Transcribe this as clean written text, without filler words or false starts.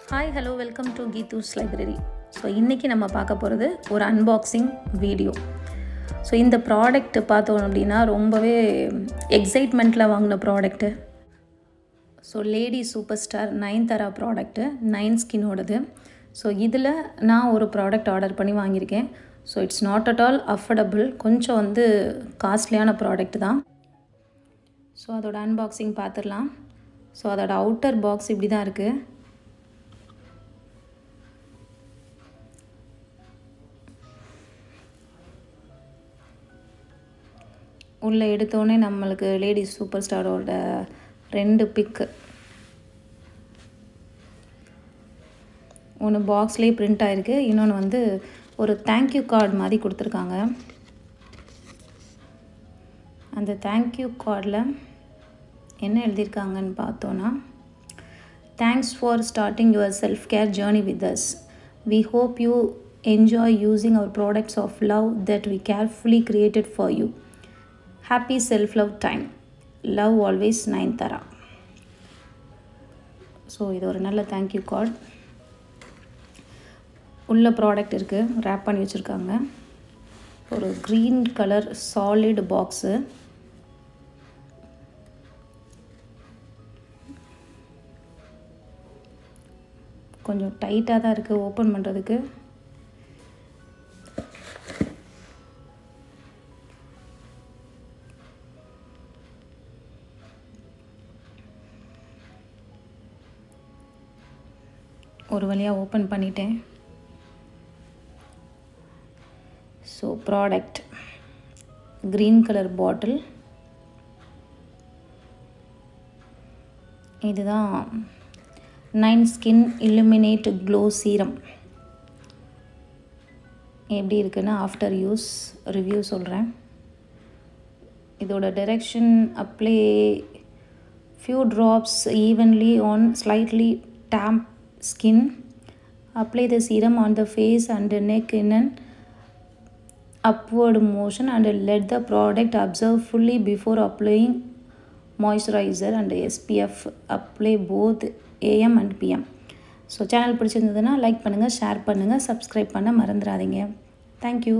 Hi, hello, welcome to Geethu's Library. So, இன்னைக்கு நம்ம பார்க்க போகிறது ஒரு அன்பாக்சிங் வீடியோ. ஸோ இந்த ப்ராடக்ட் பார்த்தோம் அப்படின்னா ரொம்பவே எக்ஸைட்மெண்ட்டில் வாங்கின product. So lady super star Nayanthara product, nine ஸ்கின்னோடது. ஸோ இதில் நான் ஒரு ப்ராடக்ட் ஆர்டர் பண்ணி வாங்கியிருக்கேன். So it's not at all affordable, கொஞ்சம் காஸ்ட்லியான ப்ராடக்ட் தான். ஸோ அதோட அன்பாக்சிங் பார்த்துடலாம். ஸோ அதோட அவுட்டர் பாக்ஸ் இப்படி தான் இருக்குது. உள்ளே எடுத்தோடனே நம்மளுக்கு லேடிஸ் சூப்பர் ஸ்டாரோட 2 பிக்கு, ஒன்று பாக்ஸ்லேயே பிரிண்ட் ஆகிருக்கு, இன்னொன்று ஒரு தேங்க்யூ கார்டு மாதிரி கொடுத்துருக்காங்க. அந்த தேங்க்யூ கார்டில் என்ன எழுதியிருக்காங்கன்னு பார்த்தோன்னா, thanks for starting your self care journey with us. We hope you enjoy using our products of love that we carefully created for you. Happy self-love time. Love always, Nayantara. So இது ஒரு நல்ல thank you card. உள்ள product இருக்குது, wrap பண்ணி வச்சுருக்காங்க. ஒரு green colour solid box. கொஞ்சம் டைட்டாக தான் இருக்குது ஓப்பன் பண்ணுறதுக்கு. ஒரு வழியாக ஓப்பன் பண்ணிட்டேன். So product green colour bottle. இதுதான் nine skin illuminate glow serum. எப்படி இருக்குன்னா ஆஃப்டர் யூஸ் ரிவ்யூ சொல்கிறேன். இதோட direction, apply few drops evenly on slightly damp skin. Apply the serum on the face and the neck in an upward motion and let the product absorb fully before applying moisturizer and SPF. Apply both AM and PM. So channel பிடிச்சிருந்ததுன்னா like பண்ணுங்கள், share பண்ணுங்கள், subscribe பண்ண மறந்துடாதீங்க. Thank you.